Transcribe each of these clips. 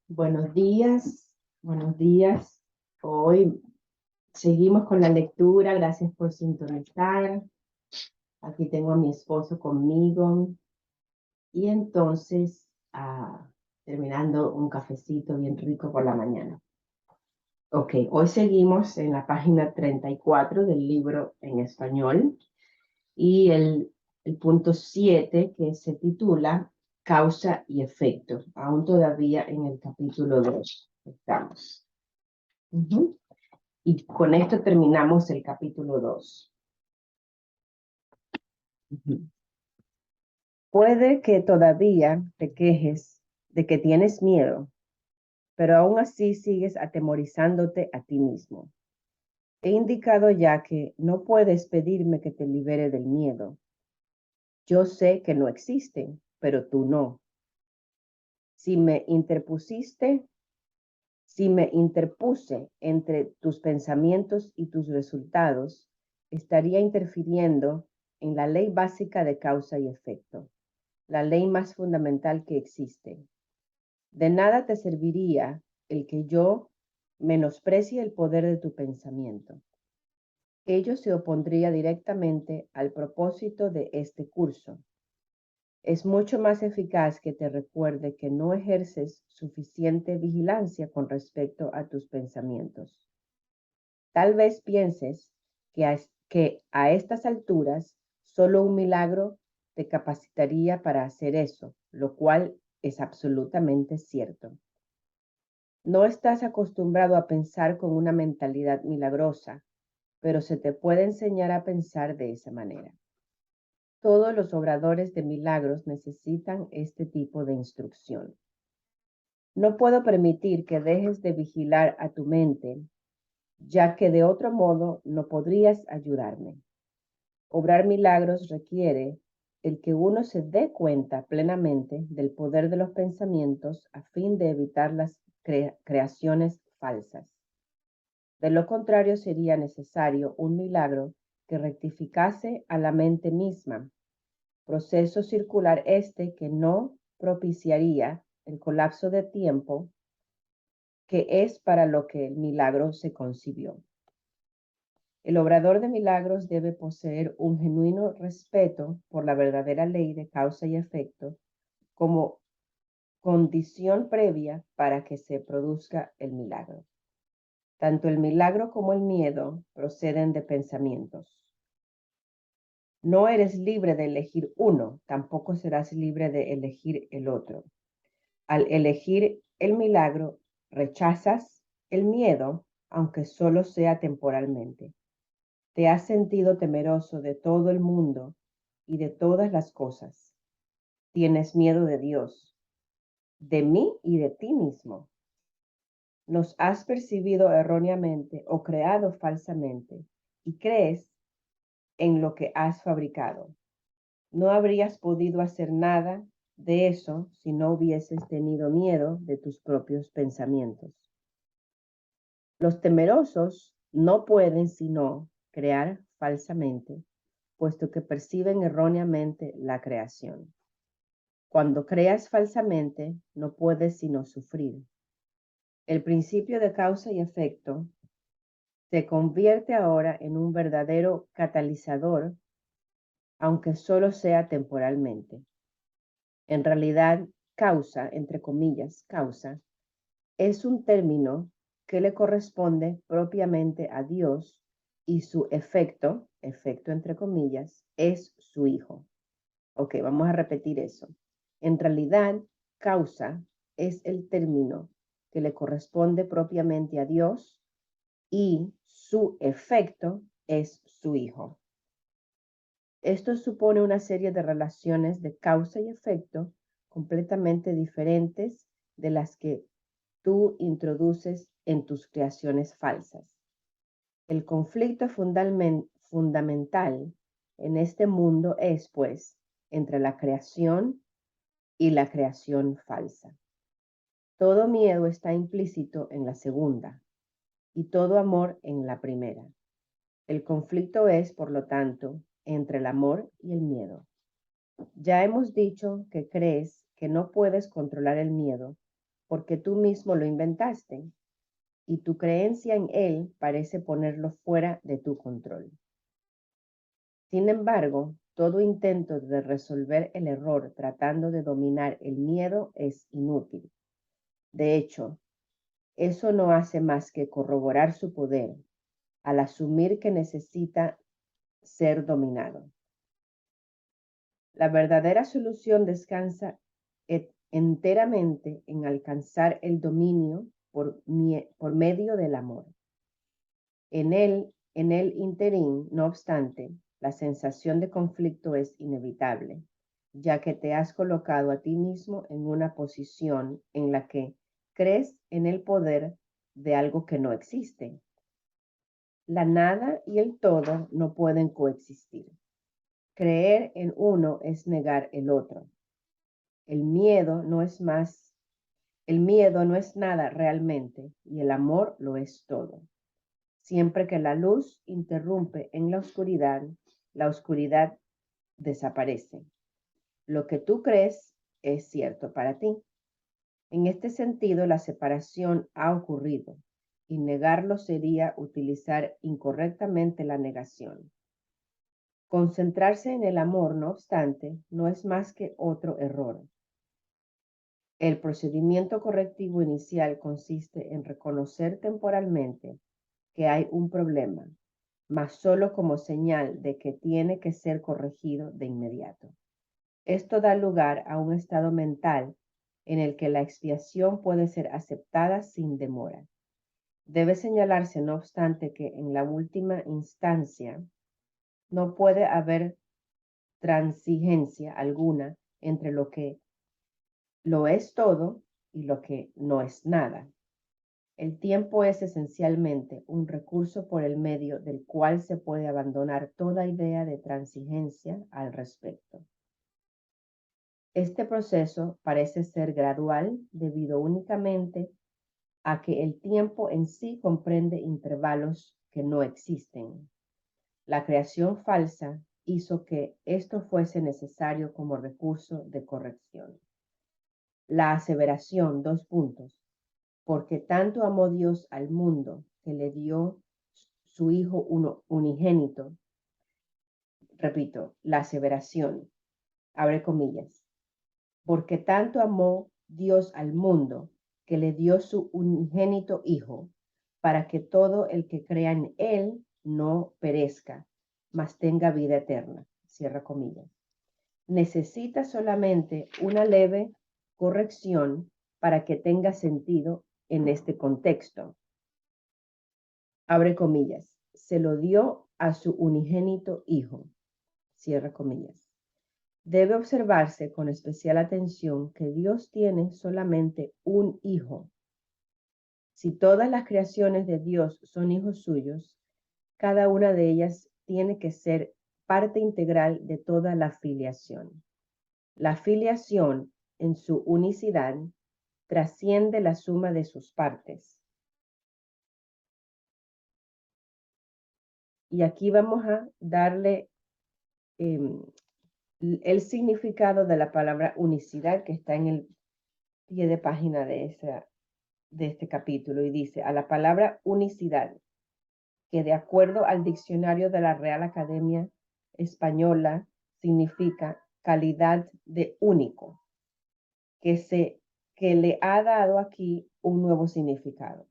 Buenos días, buenos días. Hoy seguimos con la lectura. Gracias por sintonizar. Aquí tengo a mi esposo conmigo y entonces terminando un cafecito bien rico por la mañana. Ok, hoy seguimos en la página 34 del libro en español y el punto 7 que se titula Causa y efecto. Aún todavía en el capítulo 2 estamos. Ujú. Y con esto terminamos el capítulo 2. Ujú. Puede que todavía te quejes de que tienes miedo, pero aún así sigues atemorizándote a ti mismo. He indicado ya que no puedes pedirme que te libere del miedo. Yo sé que no existe, pero tú no. Si me interpusiste, si me interpuse entre tus pensamientos y tus resultados, estaría interfiriendo en la ley básica de causa y efecto, la ley más fundamental que existe. De nada te serviría el que yo menosprecie el poder de tu pensamiento. Ello se opondría directamente al propósito de este curso. Es mucho más eficaz que te recuerde que no ejerces suficiente vigilancia con respecto a tus pensamientos. Tal vez pienses que a estas alturas solo un milagro te capacitaría para hacer eso, lo cual es absolutamente cierto. No estás acostumbrado a pensar con una mentalidad milagrosa, pero se te puede enseñar a pensar de esa manera. Todos los obradores de milagros necesitan este tipo de instrucción. No puedo permitir que dejes de vigilar a tu mente, ya que de otro modo no podrías ayudarme. Obrar milagros requiere el que uno se dé cuenta plenamente del poder de los pensamientos a fin de evitar las creaciones falsas. De lo contrario, sería necesario un milagro que rectificase a la mente misma, proceso circular este que no propiciaría el colapso de tiempo que es para lo que el milagro se concibió. El obrador de milagros debe poseer un genuino respeto por la verdadera ley de causa y efecto como condición previa para que se produzca el milagro. Tanto el milagro como el miedo proceden de pensamientos. No eres libre de elegir uno, tampoco serás libre de elegir el otro. Al elegir el milagro, rechazas el miedo, aunque solo sea temporalmente. Te has sentido temeroso de todo el mundo y de todas las cosas. Tienes miedo de Dios, de mí y de ti mismo. Nos has percibido erróneamente o creado falsamente y crees en lo que has fabricado. No habrías podido hacer nada de eso si no hubieses tenido miedo de tus propios pensamientos. Los temerosos no pueden sino crear falsamente, puesto que perciben erróneamente la creación. Cuando creas falsamente, no puedes sino sufrir. El principio de causa y efecto se convierte ahora en un verdadero catalizador, aunque solo sea temporalmente. En realidad, causa, entre comillas, causa, es un término que le corresponde propiamente a Dios y su efecto, efecto entre comillas, es su Hijo. Ok, vamos a repetir eso. En realidad, causa es el término que le corresponde propiamente a Dios y su efecto es su Hijo. Esto supone una serie de relaciones de causa y efecto completamente diferentes de las que tú introduces en tus creaciones falsas. El conflicto fundamental en este mundo es, pues, entre la creación y la creación falsa. Todo miedo está implícito en la segunda y todo amor en la primera. El conflicto es, por lo tanto, entre el amor y el miedo. Ya hemos dicho que crees que no puedes controlar el miedo porque tú mismo lo inventaste y tu creencia en él parece ponerlo fuera de tu control. Sin embargo, todo intento de resolver el error tratando de dominar el miedo es inútil. De hecho, eso no hace más que corroborar su poder al asumir que necesita ser dominado. La verdadera solución descansa enteramente en alcanzar el dominio por medio del amor. En el interín, no obstante, la sensación de conflicto es inevitable, ya que te has colocado a ti mismo en una posición en la que crees en el poder de algo que no existe. La nada y el todo no pueden coexistir. Creer en uno es negar el otro. El miedo no es nada realmente y el amor lo es todo. Siempre que la luz interrumpe en la oscuridad desaparece. Lo que tú crees es cierto para ti. En este sentido, la separación ha ocurrido y negarlo sería utilizar incorrectamente la negación. Concentrarse en el amor, no obstante, no es más que otro error. El procedimiento correctivo inicial consiste en reconocer temporalmente que hay un problema, mas solo como señal de que tiene que ser corregido de inmediato. Esto da lugar a un estado mental en el que la expiación puede ser aceptada sin demora. Debe señalarse, no obstante, que en la última instancia no puede haber transigencia alguna entre lo que lo es todo y lo que no es nada. El tiempo es esencialmente un recurso por el medio del cual se puede abandonar toda idea de transigencia al respecto. Este proceso parece ser gradual debido únicamente a que el tiempo en sí comprende intervalos que no existen. La creación falsa hizo que esto fuese necesario como recurso de corrección. La aseveración, porque tanto amó Dios al mundo que le dio su Hijo unigénito. Repito, la aseveración, abre comillas, porque tanto amó Dios al mundo que le dio su unigénito Hijo, para que todo el que crea en él no perezca, mas tenga vida eterna. Cierra comillas. Necesita solamente una leve corrección para que tenga sentido en este contexto. Abre comillas. Se lo dio a su unigénito Hijo. Cierra comillas. Debe observarse con especial atención que Dios tiene solamente un hijo. Si todas las creaciones de Dios son hijos suyos, cada una de ellas tiene que ser parte integral de toda la filiación. La filiación, en su unicidad, trasciende la suma de sus partes. Y aquí vamos a darle el significado de la palabra unicidad que está en el pie de página de este capítulo, y dice: a la palabra unicidad, que de acuerdo al diccionario de la Real Academia Española significa calidad de único, que le ha dado aquí un nuevo significado.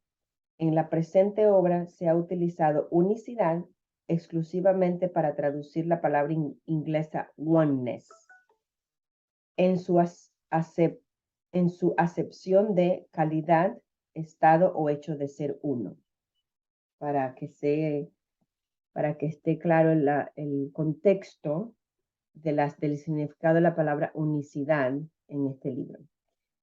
En la presente obra se ha utilizado unicidad exclusivamente para traducir la palabra inglesa oneness en su acepción de calidad, estado o hecho de ser uno. Para que esté claro el contexto del significado de la palabra unicidad en este libro.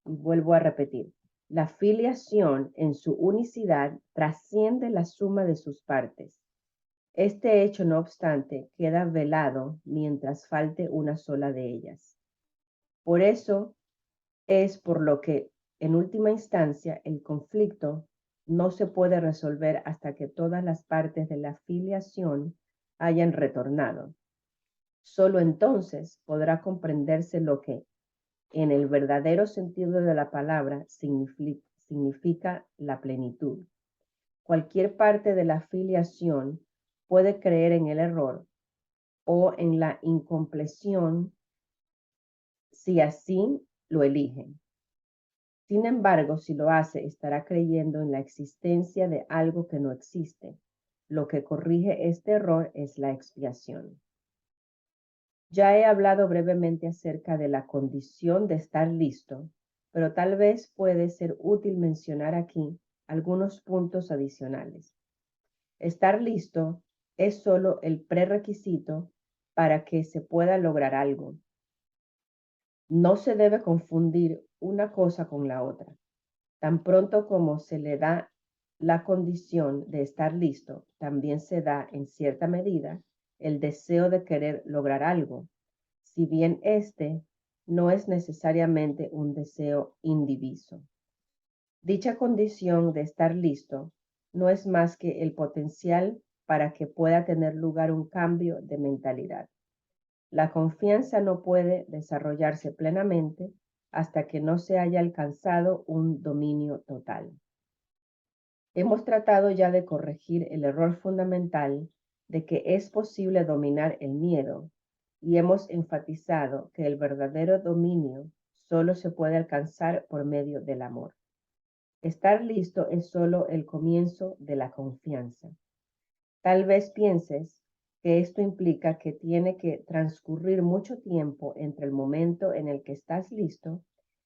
Y vuelvo a repetir, la filiación en su unicidad trasciende la suma de sus partes. Este hecho, no obstante, queda velado mientras falte una sola de ellas. Por eso es por lo que, en última instancia, el conflicto no se puede resolver hasta que todas las partes de la filiación hayan retornado. Solo entonces podrá comprenderse lo que en el verdadero sentido de la palabra, significa la plenitud. Cualquier parte de la filiación puede creer en el error o en la incompleción si así lo eligen. Sin embargo, si lo hace, estará creyendo en la existencia de algo que no existe. Lo que corrige este error es la expiación. Ya he hablado brevemente acerca de la condición de estar listo, pero tal vez puede ser útil mencionar aquí algunos puntos adicionales. Estar listo es solo el prerequisito para que se pueda lograr algo. No se debe confundir una cosa con la otra. Tan pronto como se le da la condición de estar listo, también se da, en cierta medida, el deseo de querer lograr algo, si bien este no es necesariamente un deseo indiviso. Dicha condición de estar listo no es más que el potencial para que pueda tener lugar un cambio de mentalidad. La confianza no puede desarrollarse plenamente hasta que no se haya alcanzado un dominio total. Hemos tratado ya de corregir el error fundamental de que es posible dominar el miedo y hemos enfatizado que el verdadero dominio solo se puede alcanzar por medio del amor. Estar listo es solo el comienzo de la confianza. Tal vez pienses que esto implica que tiene que transcurrir mucho tiempo entre el momento en el que estás listo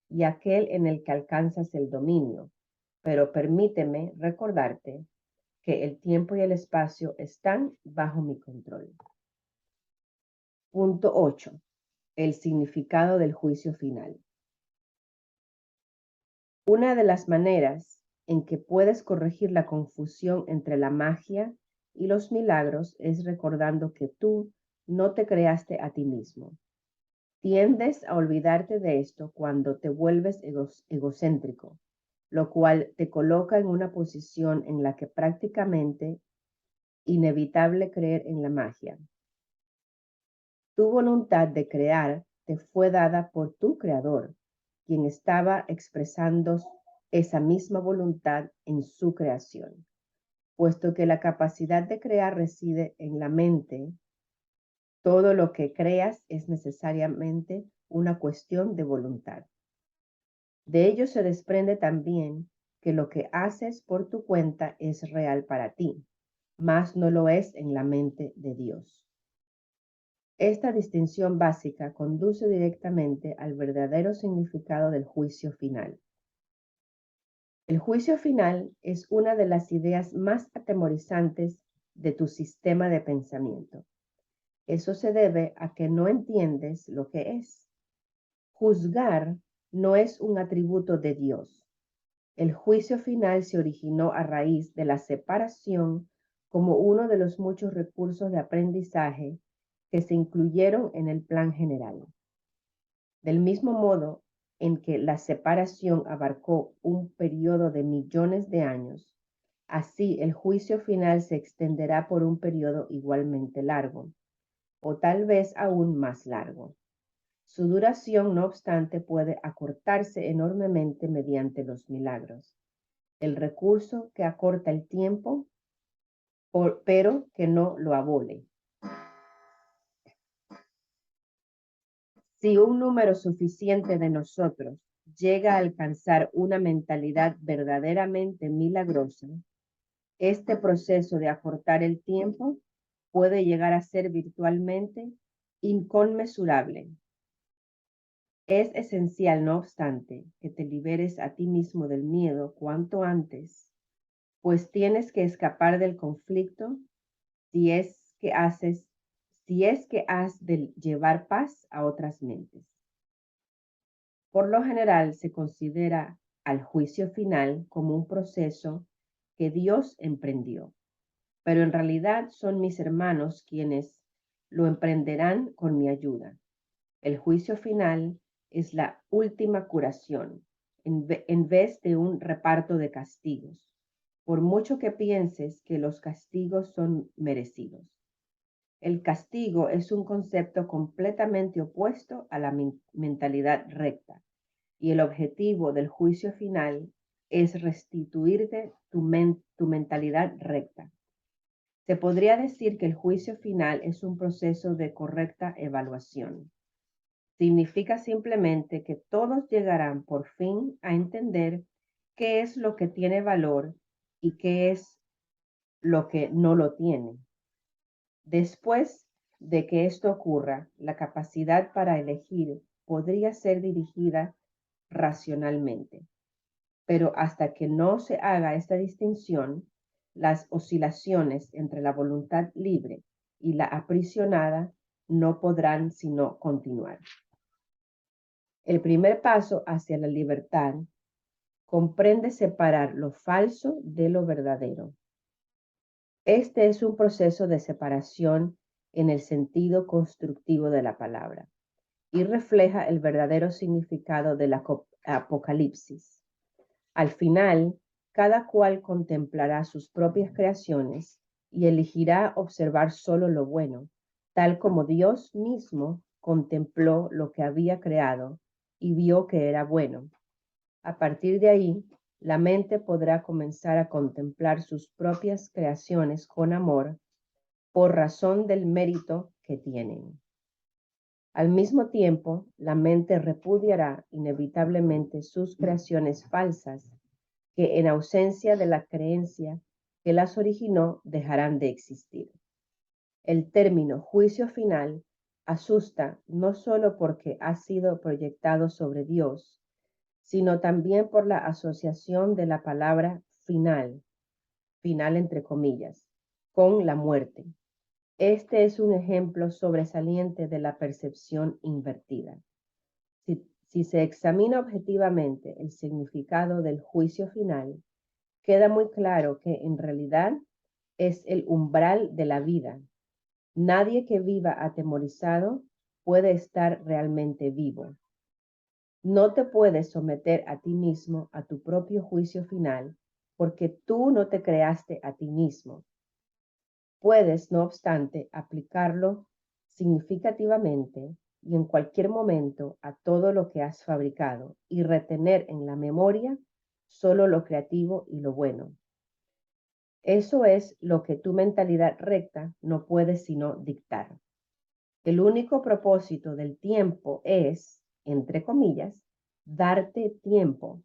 y aquel en el que alcanzas el dominio, pero permíteme recordarte que el tiempo y el espacio están bajo mi control. Punto 8. El significado del juicio final. Una de las maneras en que puedes corregir la confusión entre la magia y los milagros es recordando que tú no te creaste a ti mismo. Tiendes a olvidarte de esto cuando te vuelves egocéntrico, lo cual te coloca en una posición en la que prácticamente inevitable creer en la magia. Tu voluntad de crear te fue dada por tu creador, quien estaba expresando esa misma voluntad en su creación. Puesto que la capacidad de crear reside en la mente, todo lo que creas es necesariamente una cuestión de voluntad. De ello se desprende también que lo que haces por tu cuenta es real para ti, mas no lo es en la mente de Dios. Esta distinción básica conduce directamente al verdadero significado del juicio final. El juicio final es una de las ideas más atemorizantes de tu sistema de pensamiento. Eso se debe a que no entiendes lo que es. Juzgar no es un atributo de Dios. El juicio final se originó a raíz de la separación como uno de los muchos recursos de aprendizaje que se incluyeron en el plan general. Del mismo modo en que la separación abarcó un periodo de millones de años, así el juicio final se extenderá por un periodo igualmente largo, o tal vez aún más largo. Su duración, no obstante, puede acortarse enormemente mediante los milagros, el recurso que acorta el tiempo, pero que no lo abole. Si un número suficiente de nosotros llega a alcanzar una mentalidad verdaderamente milagrosa, este proceso de acortar el tiempo puede llegar a ser virtualmente inconmensurable. Es esencial, no obstante, que te liberes a ti mismo del miedo cuanto antes, pues tienes que escapar del conflicto si es que has de llevar paz a otras mentes. Por lo general se considera al juicio final como un proceso que Dios emprendió, pero en realidad son mis hermanos quienes lo emprenderán con mi ayuda. El juicio final es la última curación, en vez de un reparto de castigos, por mucho que pienses que los castigos son merecidos. El castigo es un concepto completamente opuesto a la mentalidad recta, y el objetivo del juicio final es restituirte tu mentalidad recta. Se podría decir que el juicio final es un proceso de correcta evaluación. Significa simplemente que todos llegarán por fin a entender qué es lo que tiene valor y qué es lo que no lo tiene. Después de que esto ocurra, la capacidad para elegir podría ser dirigida racionalmente. Pero hasta que no se haga esta distinción, las oscilaciones entre la voluntad libre y la aprisionada no podrán sino continuar. El primer paso hacia la libertad comprende separar lo falso de lo verdadero. Este es un proceso de separación en el sentido constructivo de la palabra y refleja el verdadero significado del Apocalipsis. Al final, cada cual contemplará sus propias creaciones y elegirá observar solo lo bueno, tal como Dios mismo contempló lo que había creado y vio que era bueno. A partir de ahí, la mente podrá comenzar a contemplar sus propias creaciones con amor por razón del mérito que tienen. Al mismo tiempo, la mente repudiará inevitablemente sus creaciones falsas que en ausencia de la creencia que las originó dejarán de existir. El término juicio final asusta no solo porque ha sido proyectado sobre Dios, sino también por la asociación de la palabra final, final entre comillas, con la muerte. Este es un ejemplo sobresaliente de la percepción invertida. Si se examina objetivamente el significado del juicio final, queda muy claro que en realidad es el umbral de la vida. Nadie que viva atemorizado puede estar realmente vivo. No te puedes someter a ti mismo a tu propio juicio final porque tú no te creaste a ti mismo. Puedes, no obstante, aplicarlo significativamente y en cualquier momento a todo lo que has fabricado y retener en la memoria solo lo creativo y lo bueno. Eso es lo que tu mentalidad recta no puede sino dictar. El único propósito del tiempo es, entre comillas, darte tiempo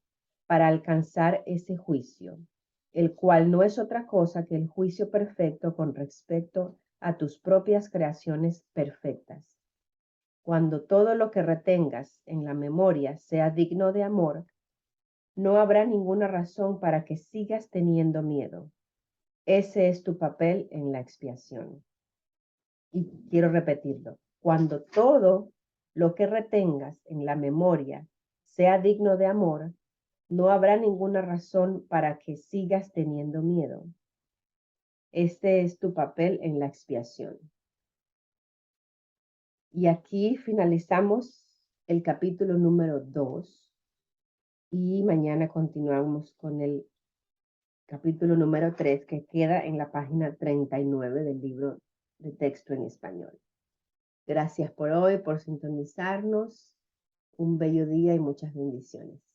para alcanzar ese juicio, el cual no es otra cosa que el juicio perfecto con respecto a tus propias creaciones perfectas. Cuando todo lo que retengas en la memoria sea digno de amor, no habrá ninguna razón para que sigas teniendo miedo. Ese es tu papel en la expiación. Y quiero repetirlo. Cuando todo lo que retengas en la memoria sea digno de amor, no habrá ninguna razón para que sigas teniendo miedo. Este es tu papel en la expiación. Y aquí finalizamos el capítulo número 2 y mañana continuamos con el capítulo número 3 que queda en la página 39 del libro de texto en español. Gracias por hoy, por sintonizarnos. Un bello día y muchas bendiciones.